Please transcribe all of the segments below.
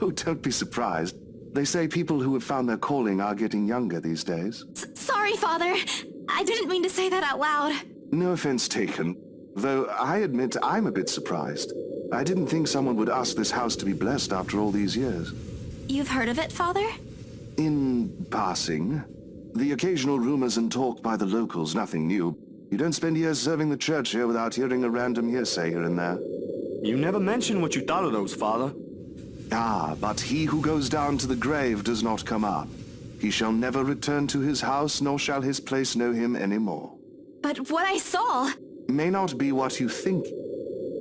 Oh, don't be surprised. They say people who have found their calling are getting younger these days. Sorry, Father. I didn't mean to say that out loud. No offense taken, though I admit I'm a bit surprised. I didn't think someone would ask this house to be blessed after all these years. You've heard of it, Father? In passing, the occasional rumors and talk by the locals, nothing new. You don't spend years serving the church here without hearing a random hearsay here and there. You never mentioned what you thought of those, Father. Ah, but he who goes down to the grave does not come up. He shall never return to his house, nor shall his place know him any more. But what I saw... May not be what you think.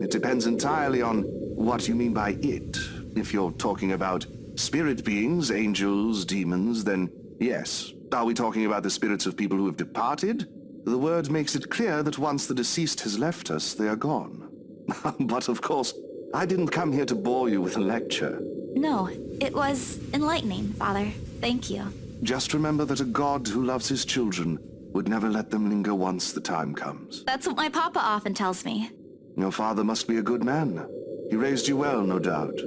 It depends entirely on what you mean by it. If you're talking about spirit beings, angels, demons, then yes. Are we talking about the spirits of people who have departed? The word makes it clear that once the deceased has left us, they are gone. But of course, I didn't come here to bore you with a lecture. No, it was enlightening, Father. Thank you. Just remember that a God who loves his children would never let them linger once the time comes. That's what my papa often tells me. Your father must be a good man. He raised you well, no doubt.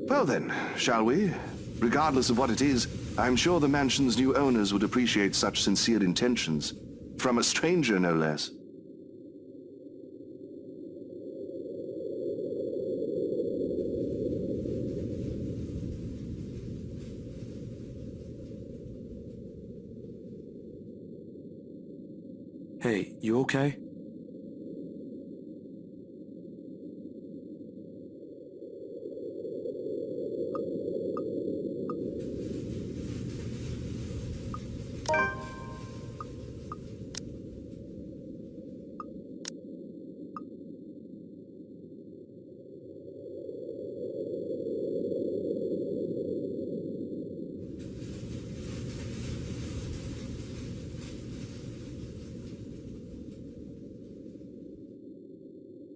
Well then, shall we? Regardless of what it is, I'm sure the mansion's new owners would appreciate such sincere intentions. From a stranger, no less. Hey, you okay?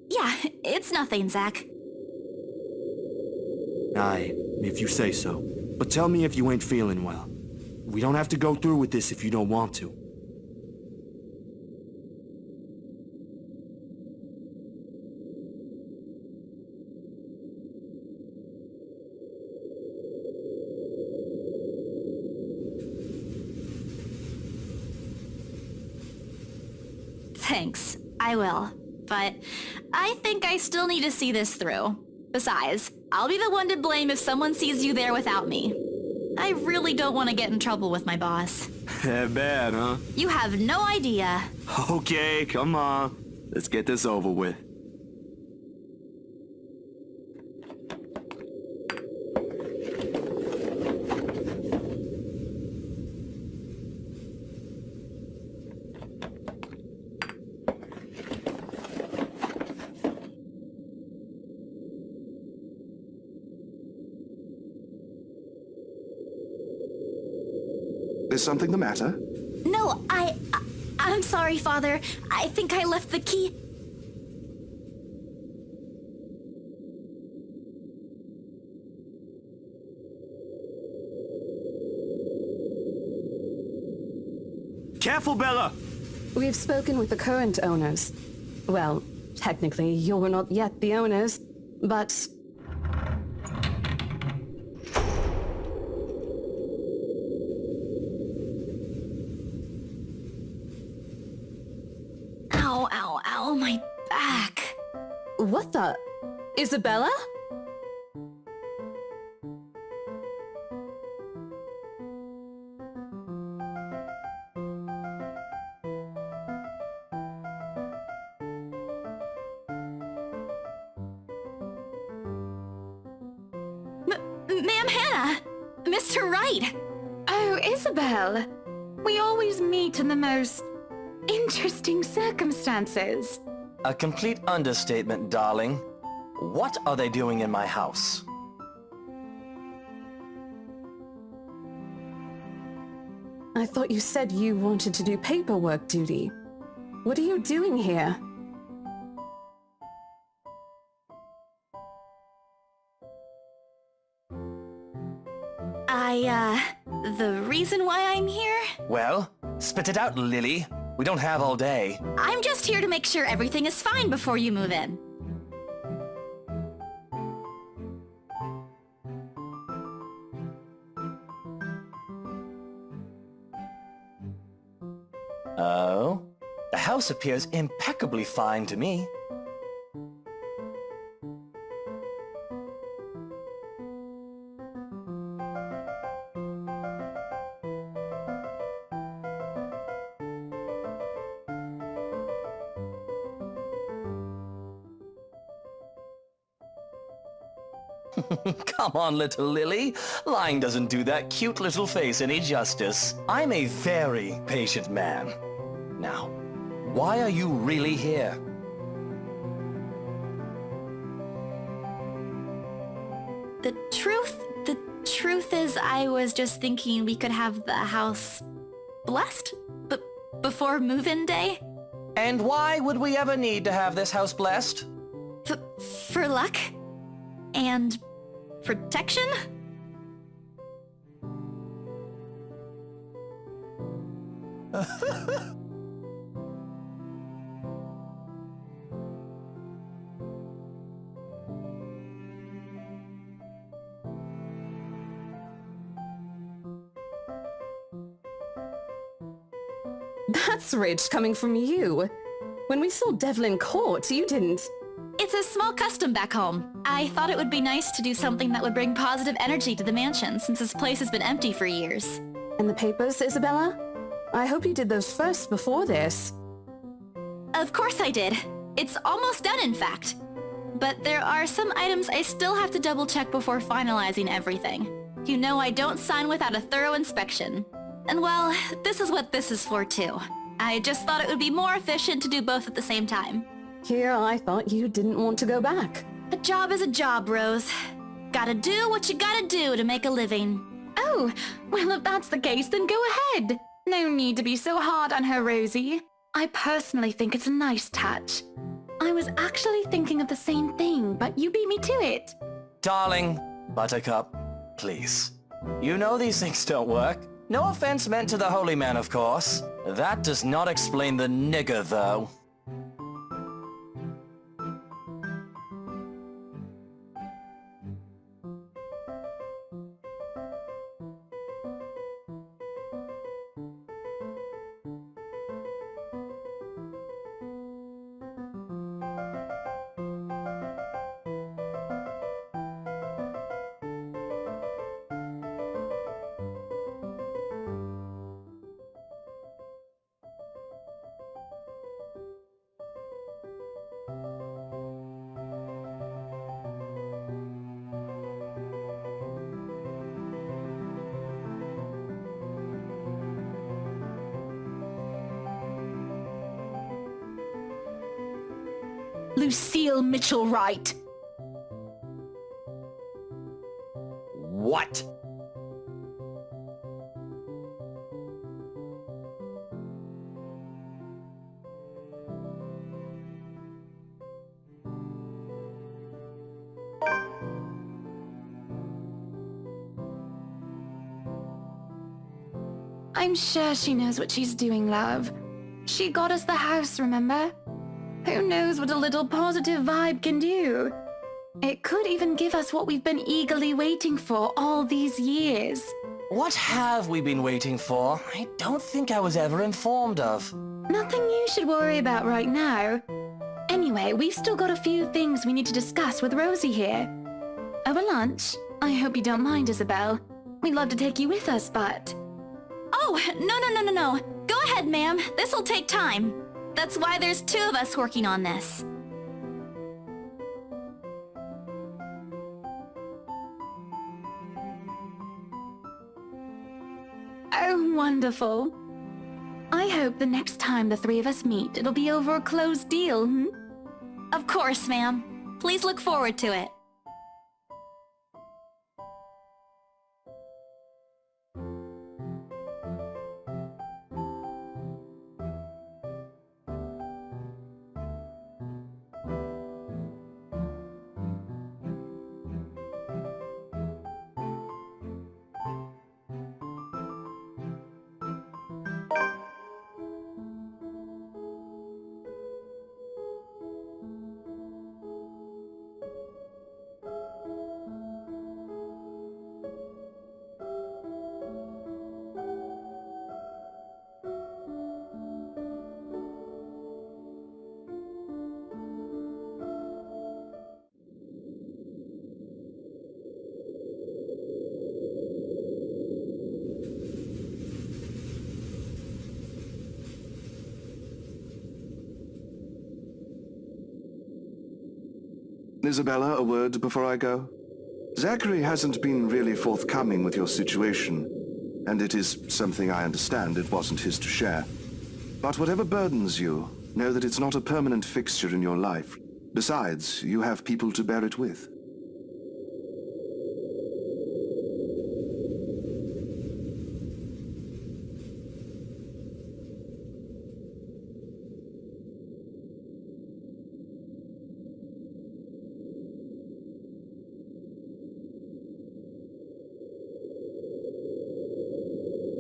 Yeah, it's nothing, Zach. Aye, if you say so. But tell me if you ain't feeling well. We don't have to go through with this if you don't want to. Thanks, I will. But I think I still need to see this through. Besides, I'll be the one to blame if someone sees you there without me. I really don't want to get in trouble with my boss. That bad, huh? You have no idea. Okay, come on. Let's get this over with. Is something the matter? No, I'm sorry, Father. I think I left the key... Careful, Bella! We've spoken with the current owners. Well, technically, you're not yet the owners, but... Ow, ow, ow, my back. What the... Isabella? Ma'am Hannah! Mr. Wright! Oh, Isabel. We always meet in the most interesting circumstances. A complete understatement, darling. What are they doing in my house? I thought you said you wanted to do paperwork duty. What are you doing here? The reason why I'm here? Well, spit it out, Lily. We don't have all day. I'm just here to make sure everything is fine before you move in. Oh? The house appears impeccably fine to me. Come on, little Lily. Lying doesn't do that cute little face any justice. I'm a very patient man. Now, why are you really here? The truth is I was just thinking we could have the house blessed before move-in day. And why would we ever need to have this house blessed? For luck and protection? That's rich coming from you. When we saw Devlin Court, you didn't... It's a small custom back home. I thought it would be nice to do something that would bring positive energy to the mansion since this place has been empty for years. And the papers, Isabella? I hope you did those first before this. Of course I did. It's almost done, in fact. But there are some items I still have to double-check before finalizing everything. You know I don't sign without a thorough inspection. And well, this is what this is for too. I just thought it would be more efficient to do both at the same time. Here I thought you didn't want to go back. A job is a job, Rose. Gotta do what you gotta do to make a living. Oh, well, if that's the case, then go ahead. No need to be so hard on her, Rosie. I personally think it's a nice touch. I was actually thinking of the same thing, but you beat me to it. Darling, Buttercup, please. You know these things don't work. No offense meant to the holy man, of course. That does not explain the nigger, though. Lucille Mitchell-Wright. What? I'm sure she knows what she's doing, love. She got us the house, remember? Who knows what a little positive vibe can do? It could even give us what we've been eagerly waiting for all these years. What have we been waiting for? I don't think I was ever informed of. Nothing you should worry about right now. Anyway, we've still got a few things we need to discuss with Rosie here. Over lunch? I hope you don't mind, Isabel. We'd love to take you with us, but... Oh, no. Go ahead, ma'am. This'll take time. That's why there's 2 of us working on this. Oh, wonderful. I hope the next time the 3 of us meet, it'll be over a closed deal, hmm? Of course, ma'am. Please look forward to it. Isabella, a word before I go? Zachary hasn't been really forthcoming with your situation, and it is something I understand it wasn't his to share. But whatever burdens you, know that it's not a permanent fixture in your life. Besides, you have people to bear it with.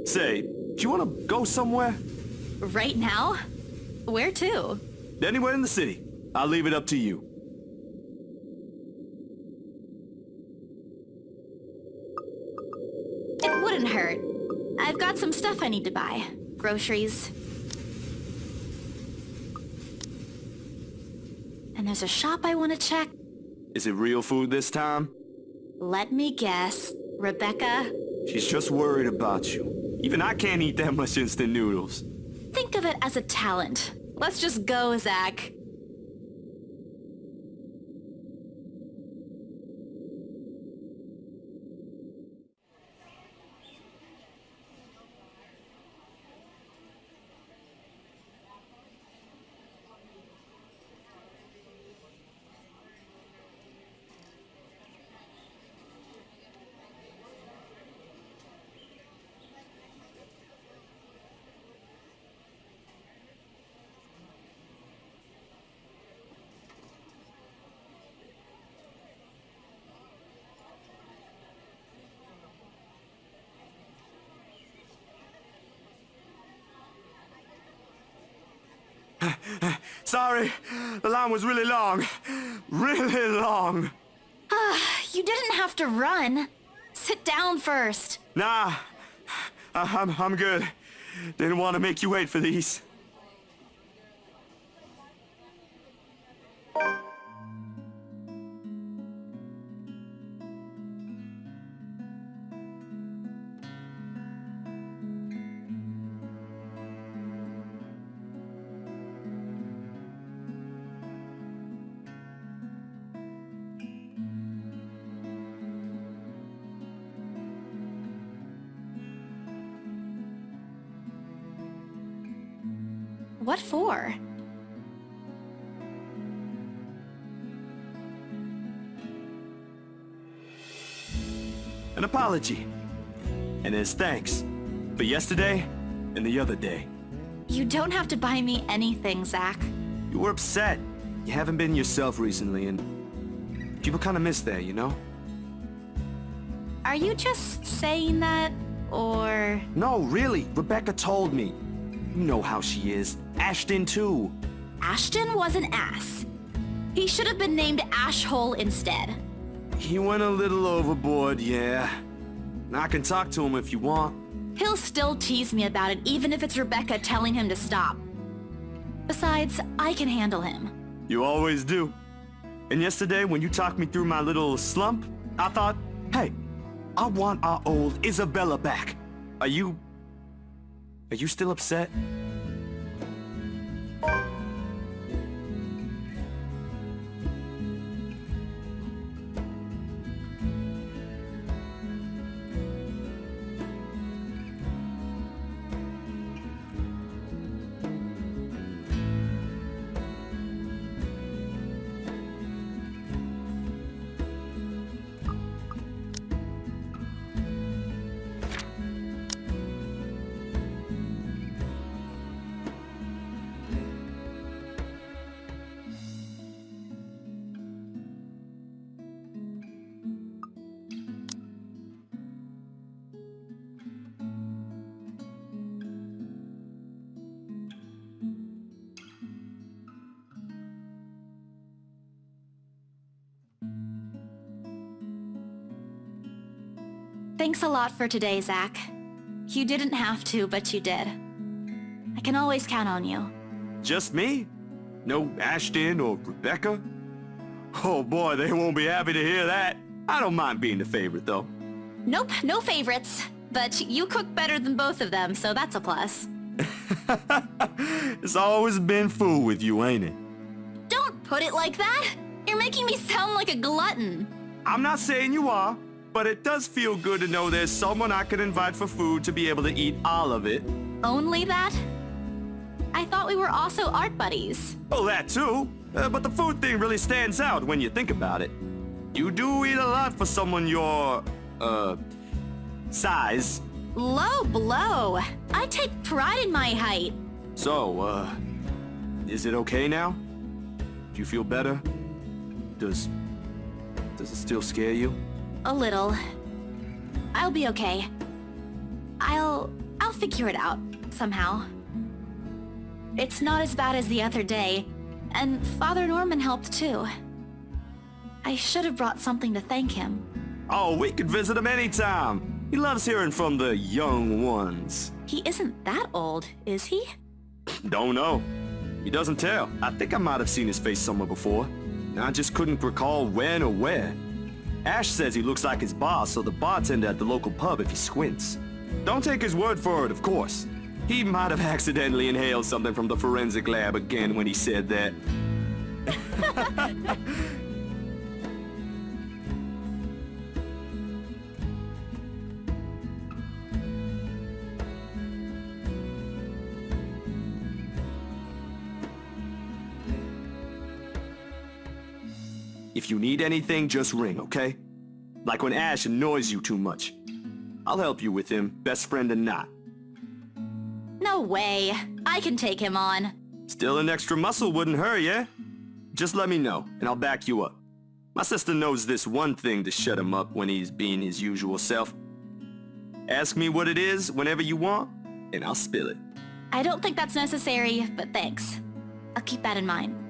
Say, do you want to go somewhere? Right now? Where to? Anywhere in the city. I'll leave it up to you. It wouldn't hurt. I've got some stuff I need to buy. Groceries. And there's a shop I want to check. Is it real food this time? Let me guess. Rebecca? She's just worried about you. Even I can't eat that much instant noodles. Think of it as a talent. Let's just go, Zach. Sorry, the line was really long. Really long. You didn't have to run. Sit down first. Nah, I'm good. Didn't want to make you wait for these. What for? An apology. And as thanks for yesterday and the other day. You don't have to buy me anything, Zach. You were upset. You haven't been yourself recently, and people kind of miss that, you know? Are you just saying that, or... No, really. Rebecca told me. You know how she is. Ashton, too. Ashton was an ass. He should have been named Ashhole instead. He went a little overboard, yeah. I can talk to him if you want. He'll still tease me about it even if it's Rebecca telling him to stop. Besides, I can handle him. You always do. And yesterday, when you talked me through my little slump, I thought, hey, I want our old Isabella back. Are you still upset? Thanks a lot for today, Zach. You didn't have to, but you did. I can always count on you. Just me? No Ashton or Rebecca? Oh boy, they won't be happy to hear that. I don't mind being the favorite, though. Nope, no favorites. But you cook better than both of them, so that's a plus. It's always been food with you, ain't it? Don't put it like that! You're making me sound like a glutton. I'm not saying you are, but it does feel good to know there's someone I can invite for food to be able to eat all of it. Only that? I thought we were also art buddies. Oh, that too. But the food thing really stands out when you think about it. You do eat a lot for someone your, size. Low blow. I take pride in my height. So, is it okay now? Do you feel better? Does it still scare you? A little. I'll be okay. I'll figure it out, somehow. It's not as bad as the other day, and Father Norman helped too. I should have brought something to thank him. Oh, we could visit him anytime. He loves hearing from the young ones. He isn't that old, is he? Don't know. He doesn't tell. I think I might have seen his face somewhere before. I just couldn't recall when or where. Ash says he looks like his boss or the bartender at the local pub if he squints. Don't take his word for it, of course. He might have accidentally inhaled something from the forensic lab again when he said that. If you need anything, just ring, okay? Like when Ash annoys you too much. I'll help you with him, best friend or not. No way. I can take him on. Still an extra muscle wouldn't hurt, yeah? Just let me know, and I'll back you up. My sister knows this one thing to shut him up when he's being his usual self. Ask me what it is whenever you want, and I'll spill it. I don't think that's necessary, but thanks. I'll keep that in mind.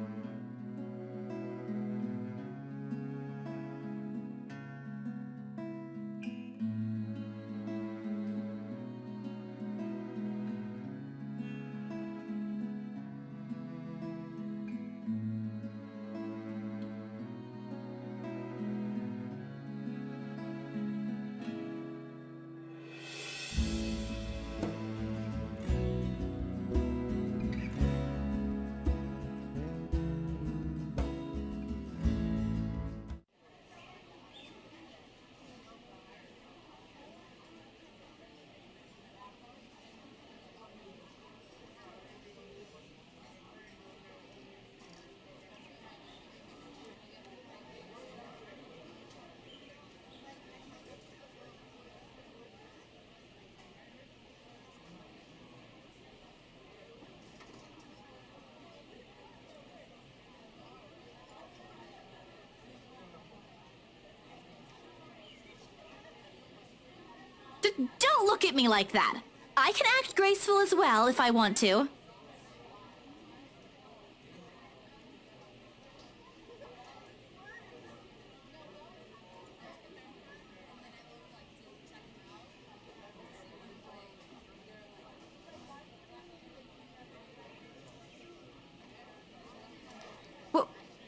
Don't look at me like that. I can act graceful as well if I want to.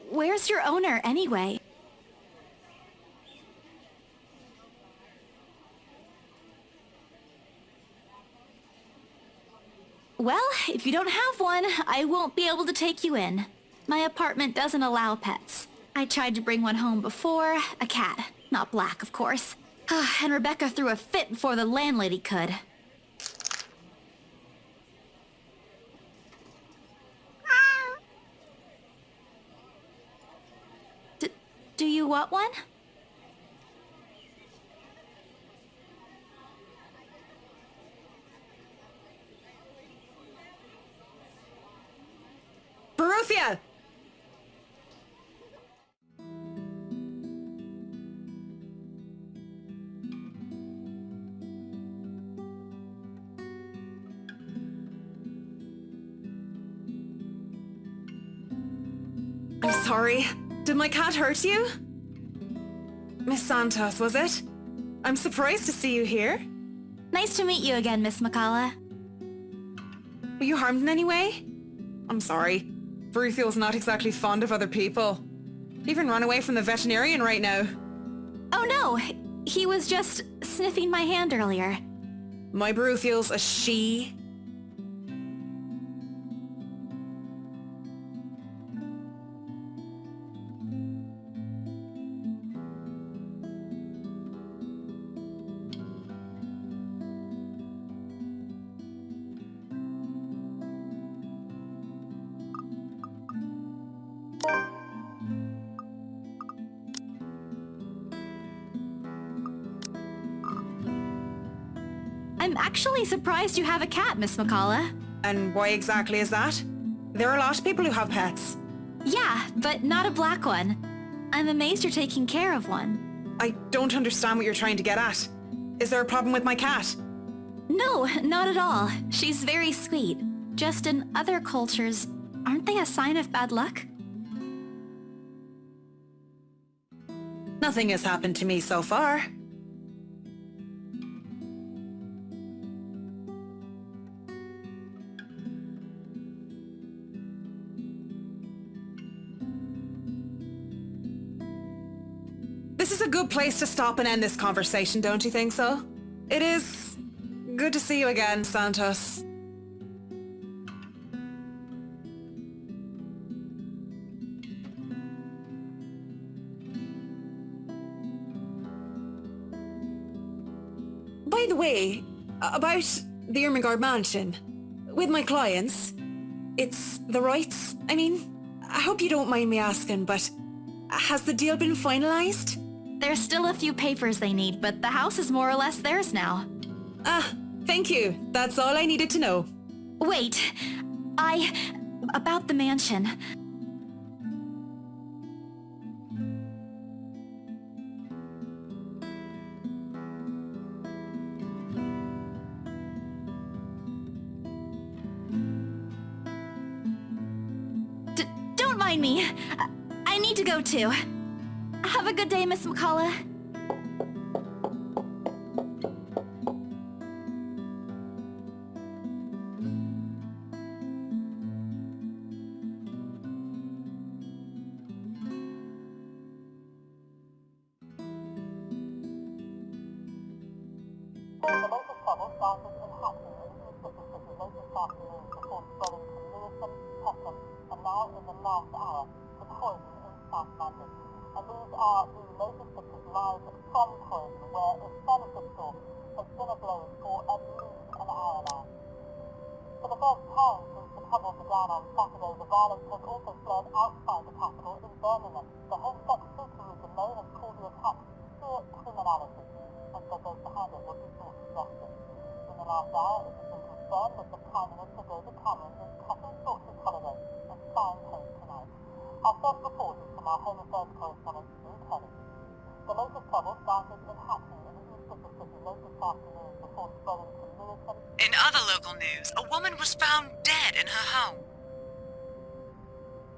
Where's your owner, anyway? Well, if you don't have one, I won't be able to take you in. My apartment doesn't allow pets. I tried to bring one home before, a cat. Not black, of course. And Rebecca threw a fit before the landlady could. Do you want one? Baruthia! I'm sorry. Did my cat hurt you? Miss Santos, was it? I'm surprised to see you here. Nice to meet you again, Miss McCullough. Were you harmed in any way? I'm sorry. Baruthiel's not exactly fond of other people. He even ran away from the veterinarian right now. Oh no, he was just sniffing my hand earlier. My Baruthiel's a she. I'm actually surprised you have a cat, Miss McCullough. And why exactly is that? There are a lot of people who have pets. Yeah, but not a black one. I'm amazed you're taking care of one. I don't understand what you're trying to get at. Is there a problem with my cat? No, not at all. She's very sweet. Just in other cultures, aren't they a sign of bad luck? Nothing has happened to me so far. This is a good place to stop and end this conversation, don't you think so? It is good to see you again, Santos. By the way, about the Ermengarde mansion, with my clients, it's the rights. I mean, I hope you don't mind me asking, but has the deal been finalized? There's still a few papers they need, but the house is more or less theirs now. Ah, thank you. That's all I needed to know. Wait, about the mansion. Don't mind me. I need to go too. Have a good day, Miss McCullough. In other local news. A woman was found dead in her home.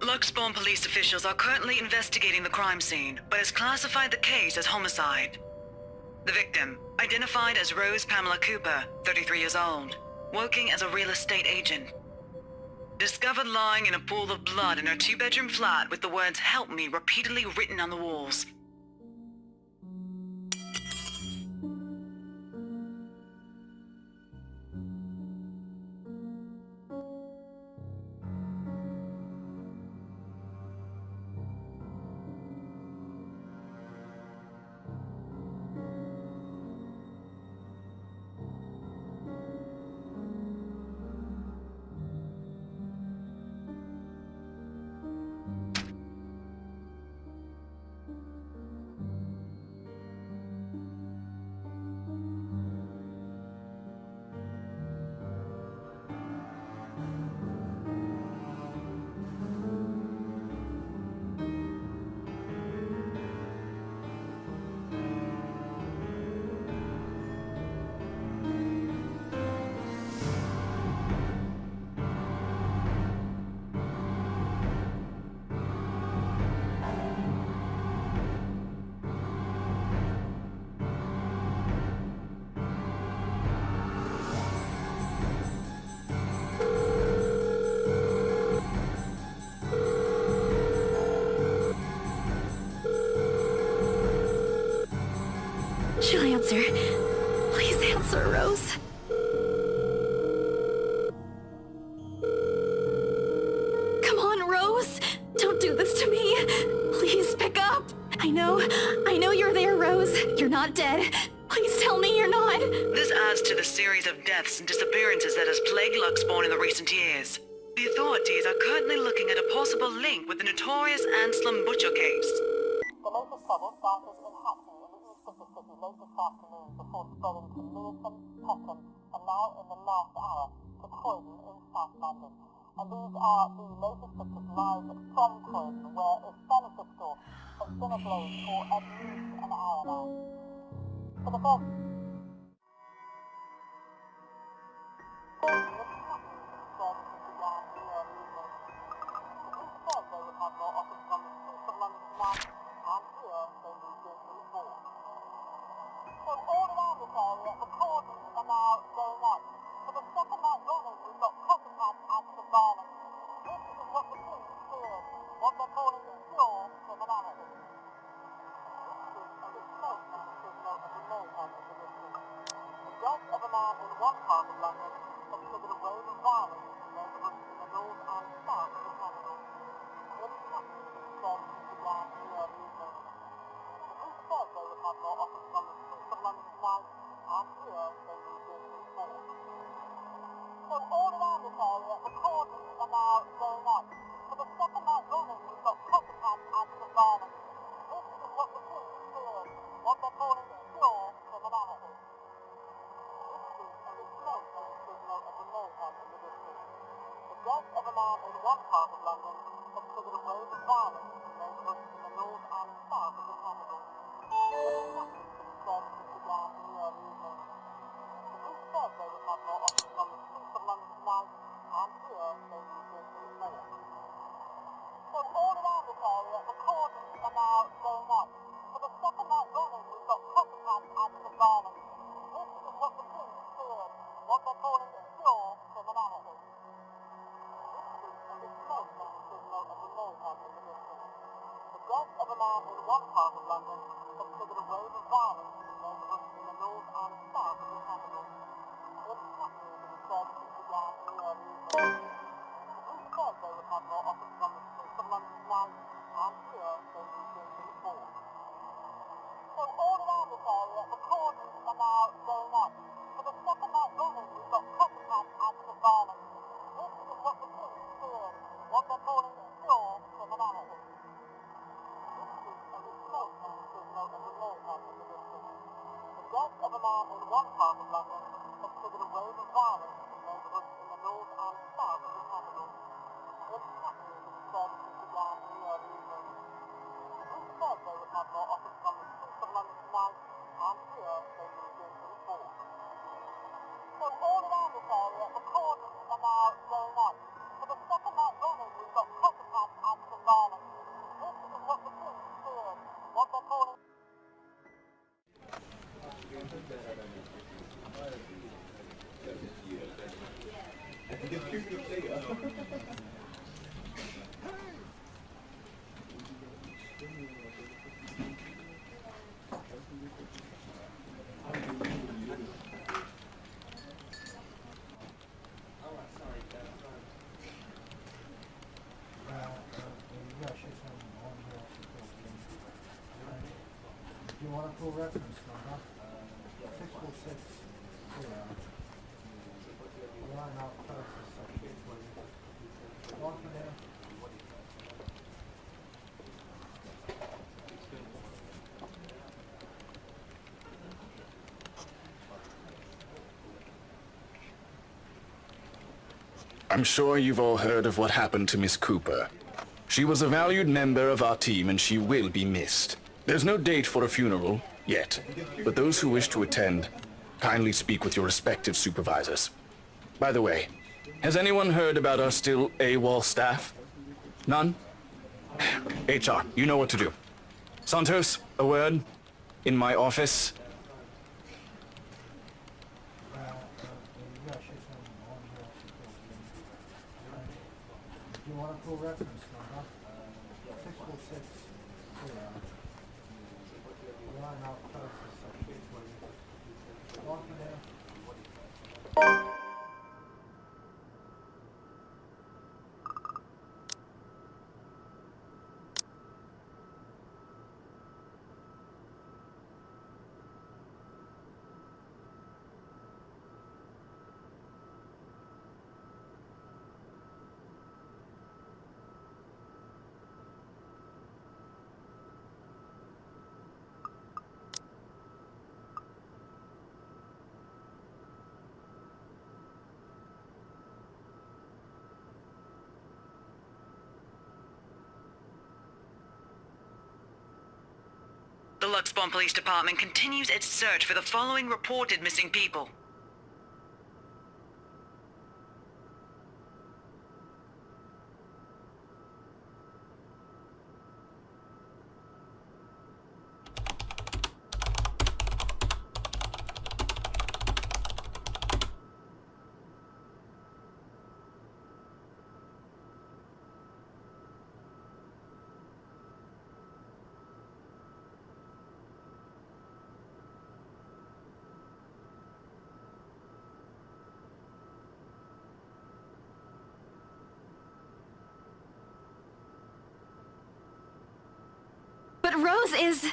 Luxbourne police officials are currently investigating the crime scene, but has classified the case as homicide. The victim, identified as Rose Pamela Cooper, 33 years old, working as a real estate agent. Discovered lying in a pool of blood in her two-bedroom flat with the words "Help me" repeatedly written on the walls. She'll answer. Please answer, Rose. Come on, Rose. Don't do this to me. Please pick up. I know you're there, Rose. You're not dead. Please tell me you're not. This adds to the series of deaths and disappearances that has plagued Luxbourne in the recent years. The authorities are currently looking at a possible link with the notorious Anselm Butcher case. The latest trouble started in Hackney in the east of the city late this afternoon before spreading to Lewisham, Peckham, and now in the last hour to Croydon in South London. And these are the latest pictures live from Croydon, where a furniture store has been ablaze for at least an hour now. For the first services began in the early evening. The police said they would have more offers from the streets of London tonight, and here they moved in to report. So all around this area, the cordons are now going up. For the second night running, we've got copycat acts of violence. This is what the police feared, what they're calling pure criminality. This is a response to the signal of the mayhem in the distance. The death of a man in one part of London has triggered a wave of violence in neighbourhoods in the north and south of the capital. In Hackney, services began in the early evening. The police said they would have more offers from the streets of London tonight, and here they moved in to report. So all around this area, the cordons are now going up. For the second night running, we've got copycat acts of violence. This is what the police feared, what they're calling pure criminality. This is a response to the signal of the mayhem in the distance. The death of a man in one part of London has triggered a wave of violence in neighbourhoods in the north and south of the capital. In Hackney, services began in the early evening. The police said they would have more offers from the streets of London tonight, and here they moved in to report. So all around this area, the cordons are now going up. For the second night running, we've got copycat acts of violence. This is what the police feared, what they're calling pure criminality. This is a response to the signal of the mayhem in the distance. The death of a man in one part of London has triggered a wave of violence in neighbourhoods in the north and south of the capital. In Hackney, the services began in the early evening. The police said they would have more offers from the streets of London tonight, and here they moved in to report. So all around this area, the cordons are now going up. For the second night running, we've got copycat acts of violence. This is what the police feared, what they're calling pure criminality. This is a response to the signal of the mayhem in the distance. Do you want a full reference number? 646. Line out closest section, please. One for there. I'm sure you've all heard of what happened to Miss Cooper. She was a valued member of our team and she will be missed. There's no date for a funeral yet, but those who wish to attend, kindly speak with your respective supervisors. By the way, has anyone heard about our still AWOL staff? None? HR, you know what to do. Santos, a word? In my office? Do you want a full reference number? 646. Line out closest section, please. One for there. The Luxbon Police Department continues its search for the following reported missing people. But Rose is...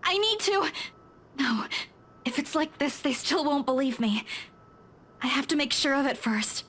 I need to... No. If it's like this, they still won't believe me. I have to make sure of it first.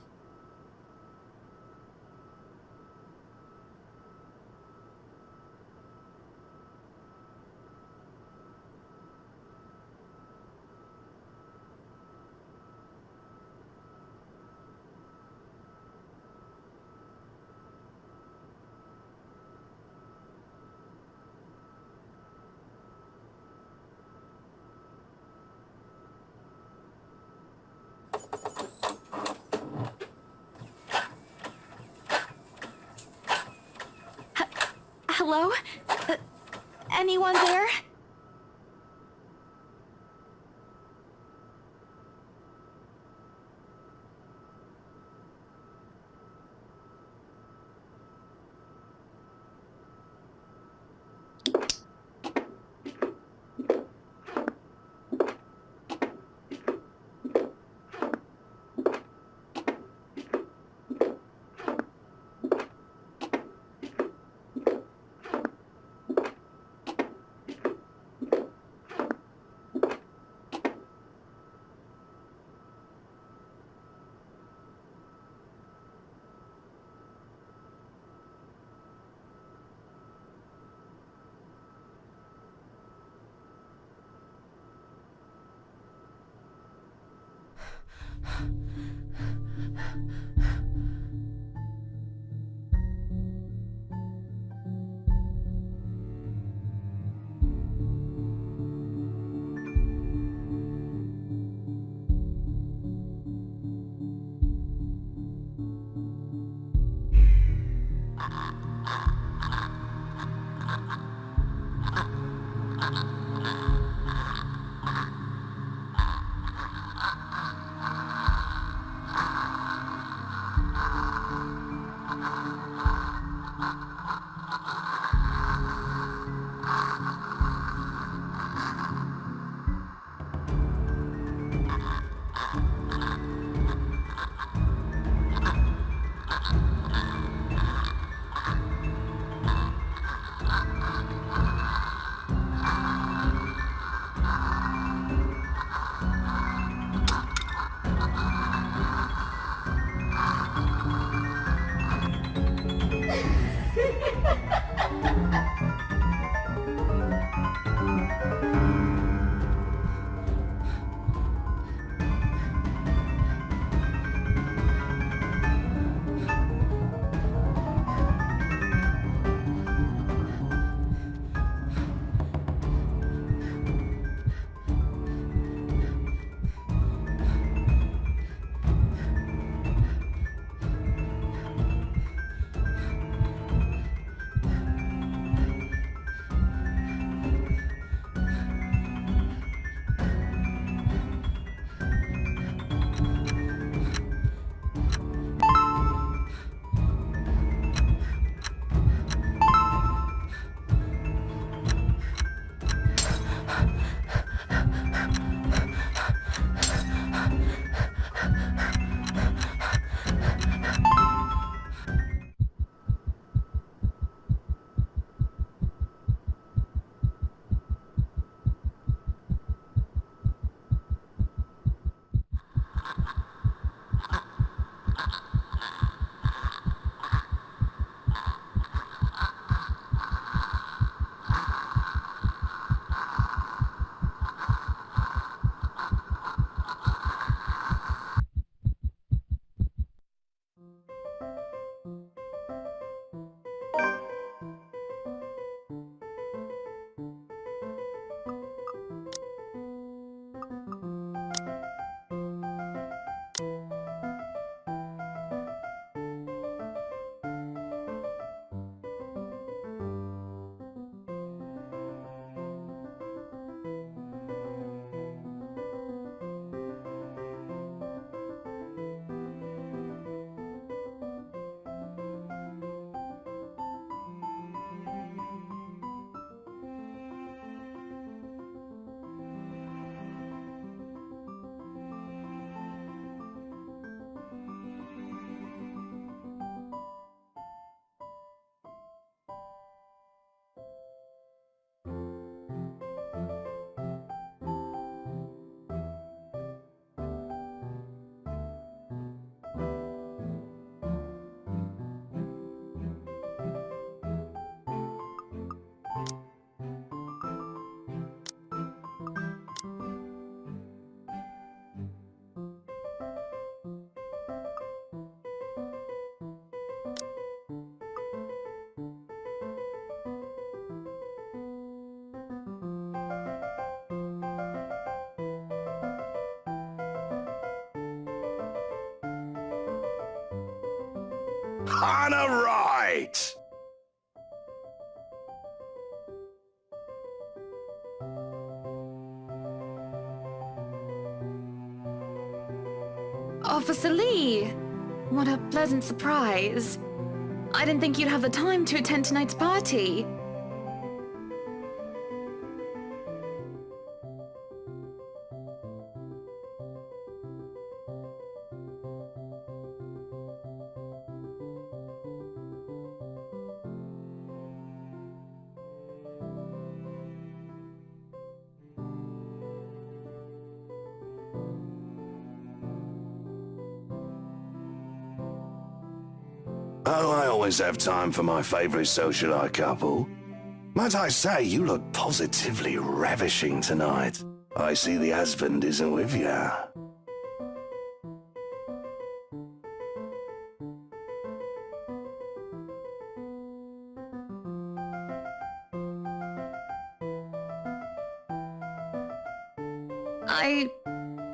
Hello? Anyone there? On a right! Officer Lee! What a pleasant surprise. I didn't think you'd have the time to attend tonight's party. Oh, I always have time for my favorite socialite couple. Might I say, you look positively ravishing tonight. I see the husband isn't with you.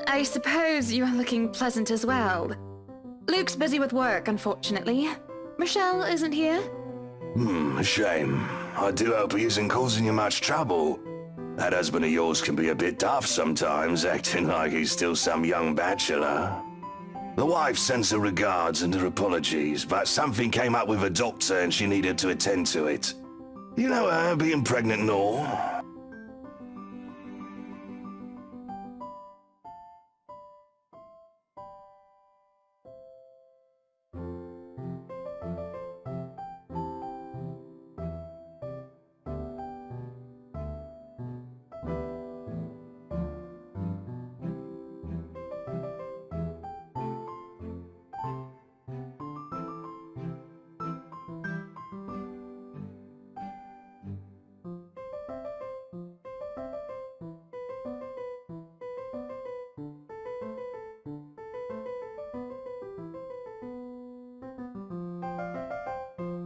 I suppose you are looking pleasant as well. Luke's busy with work, unfortunately. Michelle isn't here. A shame. I do hope he isn't causing you much trouble. That husband of yours can be a bit daft sometimes, acting like he's still some young bachelor. The wife sends her regards and her apologies, but something came up with her doctor and she needed to attend to it. You know her, being pregnant and all.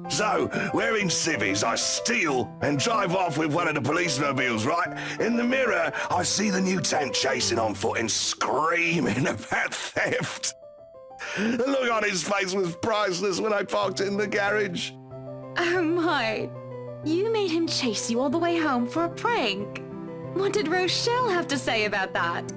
So, we're in civvies. I steal and drive off with one of the police mobiles, right? In the mirror, I see the mutant chasing on foot and screaming about theft. The look on his face was priceless when I parked in the garage. Oh my. You made him chase you all the way home for a prank. What did Rochelle have to say about that?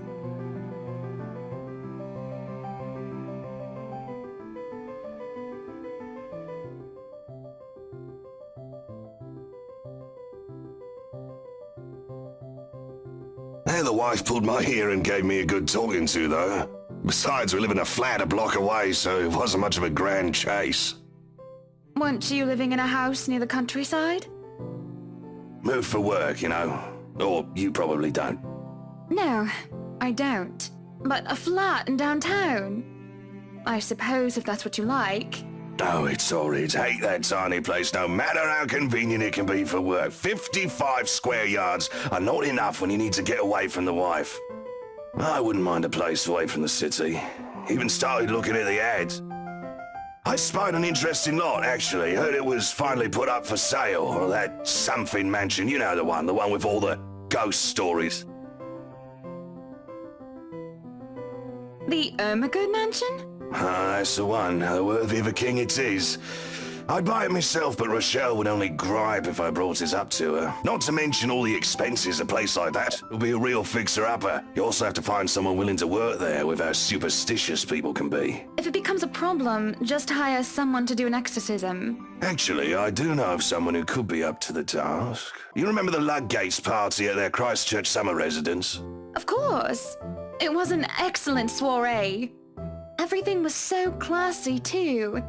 The wife pulled my ear and gave me a good talking to, though. Besides, we live in a flat a block away, so it wasn't much of a grand chase. Weren't you living in a house near the countryside? Moved for work, you know. Or you probably don't. No, I don't. But a flat in downtown. I suppose if that's what you like. Oh, it's horrid. Hate that tiny place, no matter how convenient it can be for work. 55 square yards are not enough when you need to get away from the wife. I wouldn't mind a place away from the city. Even started looking at the ads. I spied an interesting lot, actually. Heard it was finally put up for sale. Or that something mansion, you know the one with all the ghost stories. The Ermengarde mansion? Ah, that's the one. Worthy of a king it is. I'd buy it myself, but Rochelle would only gripe if I brought it up to her. Not to mention all the expenses a place like that. It'll be a real fixer-upper. You also have to find someone willing to work there with how superstitious people can be. If it becomes a problem, just hire someone to do an exorcism. Actually, I do know of someone who could be up to the task. You remember the Ludgates party at their Christchurch summer residence? Of course. It was an excellent soiree. Everything was so classy, too.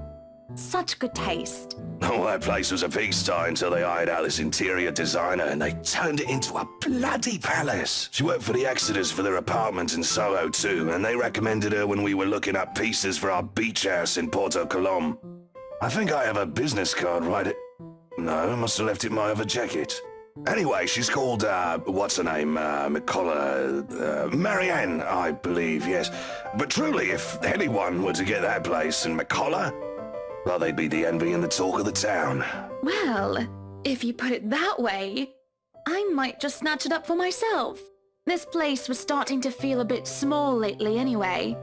Such good taste. Oh, that place was a pigsty until they hired out this interior designer and they turned it into a bloody palace. She worked for the Exodus for their apartment in Soho too, and they recommended her when we were looking up pieces for our beach house in Porto Colom. I think I have a business card right at... No, I must have left it in my other jacket. Anyway, she's called, what's her name? Marianne, I believe, yes. But truly, if anyone were to get that place in McCullough, well, they'd be the envy and the talk of the town. Well, if you put it that way, I might just snatch it up for myself. This place was starting to feel a bit small lately anyway.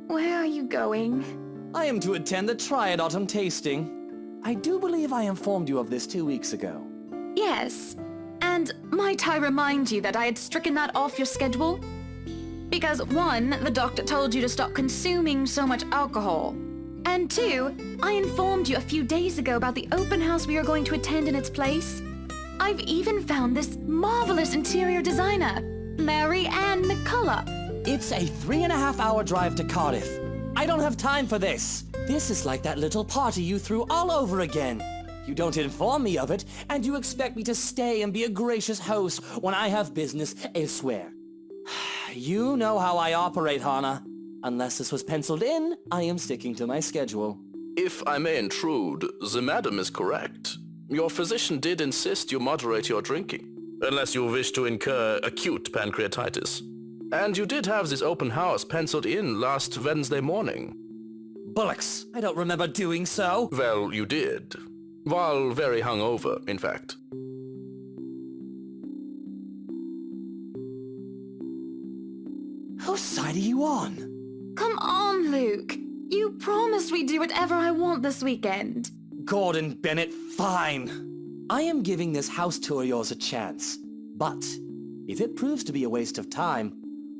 Where are you going? I am to attend the Triad Autumn Tasting. I do believe I informed you of this 2 weeks ago. Yes. And might I remind you that I had stricken that off your schedule? Because 1, the doctor told you to stop consuming so much alcohol. And 2, I informed you a few days ago about the open house we are going to attend in its place. I've even found this marvelous interior designer, Mary Ann McCullough. It's a 3.5-hour drive to Cardiff. I don't have time for this. This is like that little party you threw all over again. You don't inform me of it, and you expect me to stay and be a gracious host when I have business elsewhere. You know how I operate, Hana. Unless this was penciled in, I am sticking to my schedule. If I may intrude, the madam is correct. Your physician did insist you moderate your drinking, unless you wish to incur acute pancreatitis. And you did have this open house penciled in last Wednesday morning. Bullocks, I don't remember doing so. Well, you did. While very hungover, in fact. Whose side are you on? Come on, Luke. You promised we'd do whatever I want this weekend. Gordon Bennett, fine. I am giving this house tour of yours a chance. But if it proves to be a waste of time,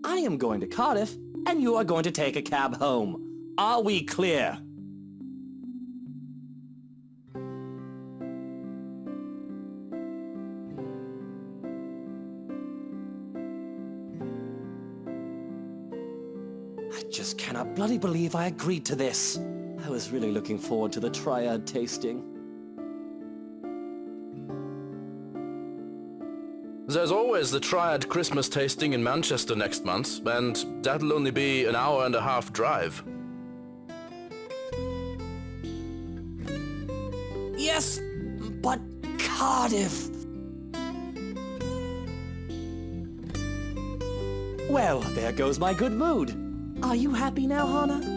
I am going to Cardiff, and you are going to take a cab home. Are we clear? I just cannot bloody believe I agreed to this. I was really looking forward to the triad tasting. There's always the triad Christmas tasting in Manchester next month, and that'll only be an 1.5-hour drive. Yes, but Cardiff. Well, there goes my good mood. Are you happy now, Hana?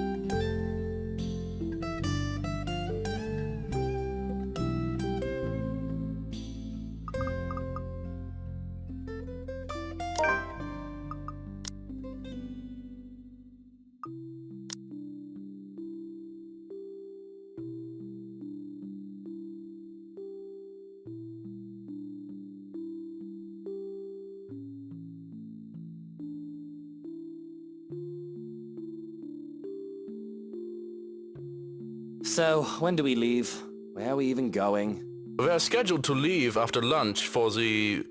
So, when do we leave? Where are we even going? We're scheduled to leave after lunch for the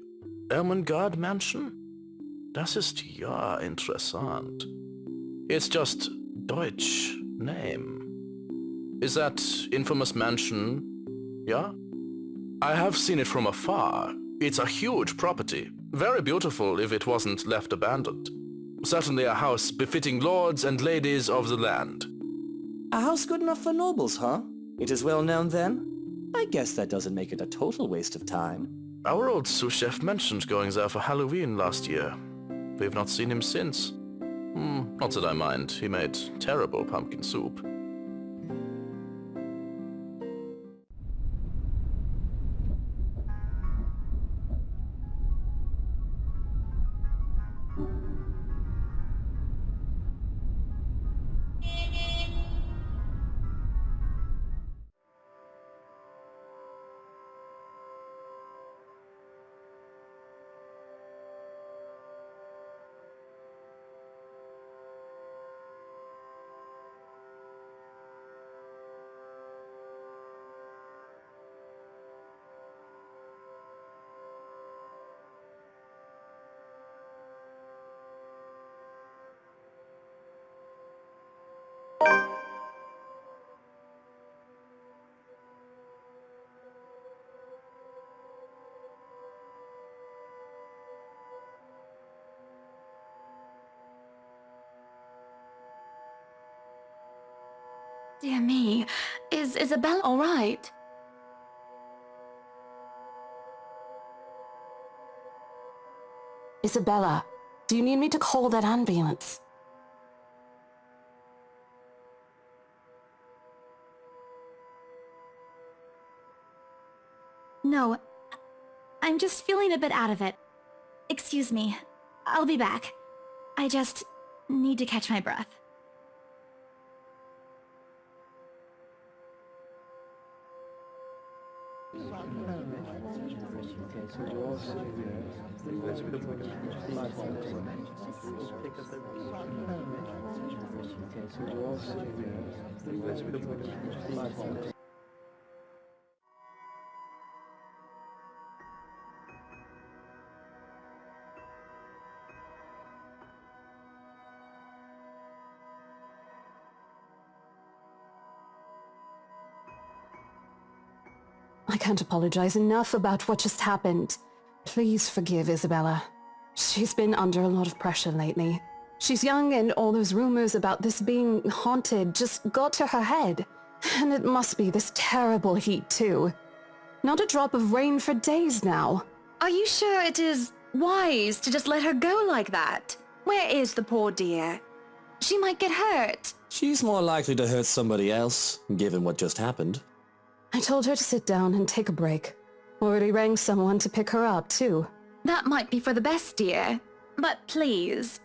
Ermengarde Mansion? Das ist ja interessant. It's just Deutsch name. Is that infamous mansion, yeah? I have seen it from afar. It's a huge property. Very beautiful if it wasn't left abandoned. Certainly a house befitting lords and ladies of the land. A house good enough for nobles, huh? It is well known then? I guess that doesn't make it a total waste of time. Our old sous chef mentioned going there for Halloween last year. We've not seen him since. Not that I mind. He made terrible pumpkin soup. Dear me, is Isabel all right? Isabella, do you need me to call that ambulance? No, I'm just feeling a bit out of it. Excuse me. I'll be back. I just need to catch my breath. I can't apologize enough about what just happened. Please forgive Isabella. She's been under a lot of pressure lately. She's young and all those rumors about this being haunted just got to her head. And it must be this terrible heat too. Not a drop of rain for days now. Are you sure it is wise to just let her go like that? Where is the poor dear? She might get hurt. She's more likely to hurt somebody else, given what just happened. I told her to sit down and take a break. Already rang someone to pick her up, too. That might be for the best, dear. But please,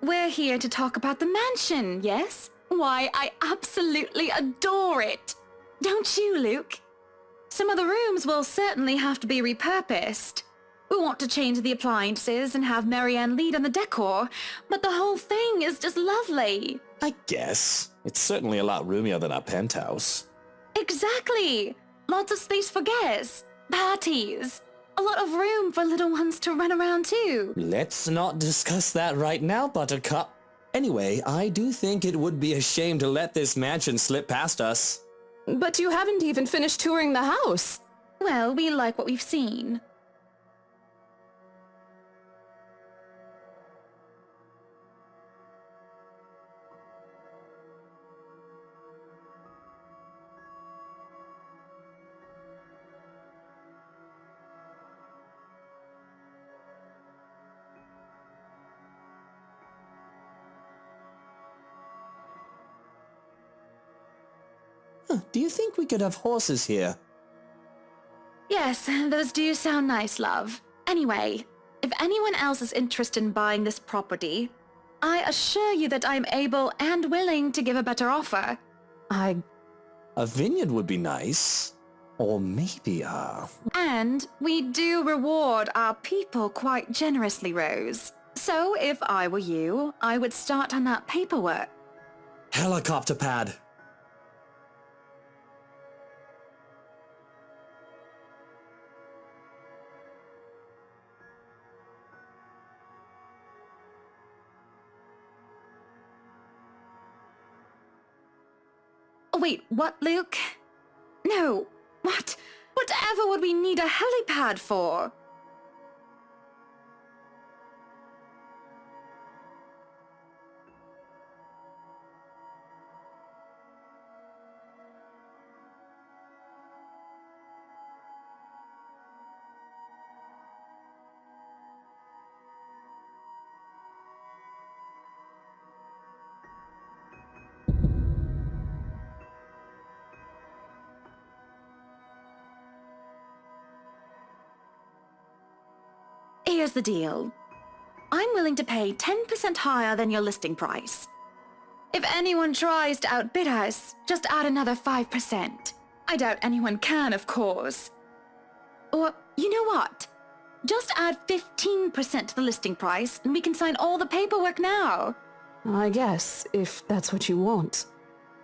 we're here to talk about the mansion, yes? Why, I absolutely adore it. Don't you, Luke? Some of the rooms will certainly have to be repurposed. We want to change the appliances and have Marianne lead on the decor, but the whole thing is just lovely. I guess. It's certainly a lot roomier than our penthouse. Exactly! Lots of space for guests, parties, a lot of room for little ones to run around too. Let's not discuss that right now, Buttercup. Anyway, I do think it would be a shame to let this mansion slip past us. But you haven't even finished touring the house. Well, we like what we've seen. Do you think we could have horses here? Yes, those do sound nice, love. Anyway, if anyone else is interested in buying this property, I assure you that I'm able and willing to give a better offer. A vineyard would be nice. Or maybe And we do reward our people quite generously, Rose. So if I were you, I would start on that paperwork. helicopter pad. Wait, what, Luke? No, what? Whatever would we need a helipad for? Here's the deal. I'm willing to pay 10% higher than your listing price. If anyone tries to outbid us, just add another 5%. I doubt anyone can, of course. Or, you know what? Just add 15% to the listing price and we can sign all the paperwork now. I guess, if that's what you want.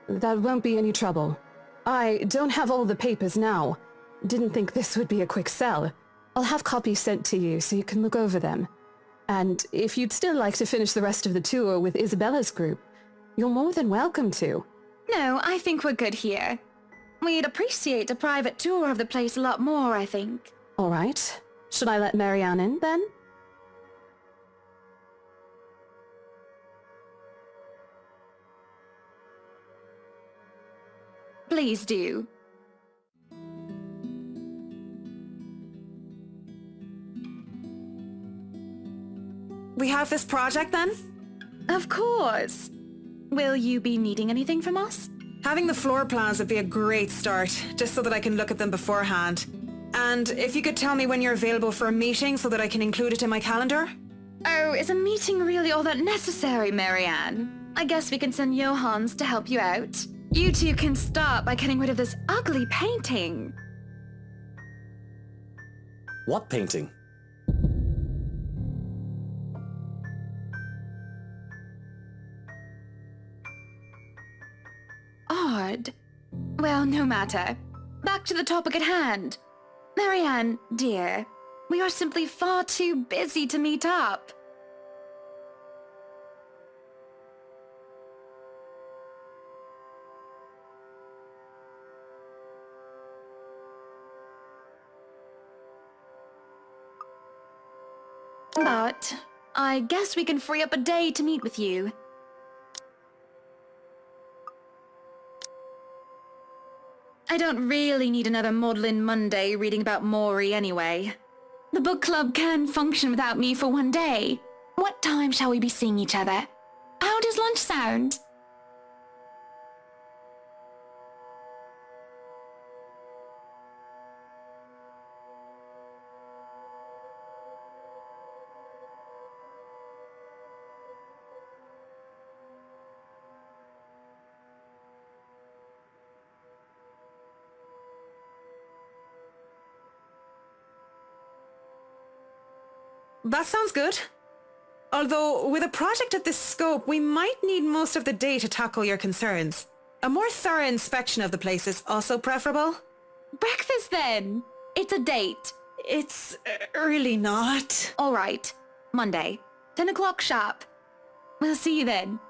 That won't be any trouble. I don't have all the papers now. Didn't think this would be a quick sell. I'll have copies sent to you so you can look over them. And if you'd still like to finish the rest of the tour with Isabella's group, you're more than welcome to. No, I think we're good here. We'd appreciate a private tour of the place a lot more, I think. All right. Should I let Marianne in, then? Please do. We have this project then? Of course. Will you be needing anything from us? Having the floor plans would be a great start, just so that I can look at them beforehand. And if you could tell me when you're available for a meeting so that I can include it in my calendar? Oh, is a meeting really all that necessary, Marianne? I guess we can send Johans to help you out. You two can start by getting rid of this ugly painting. What painting? Odd. Well, no matter. Back to the topic at hand. Marianne, dear, we are simply far too busy to meet up. But I guess we can free up a day to meet with you. I don't really need another Maudlin Monday reading about Maury anyway. The book club can function without me for one day. What time shall we be seeing each other? How does lunch sound? That sounds good. Although, with a project of this scope, we might need most of the day to tackle your concerns. A more thorough inspection of the place is also preferable. Breakfast then! It's a date. It's really not. All right. Monday. 10 o'clock sharp. We'll see you then.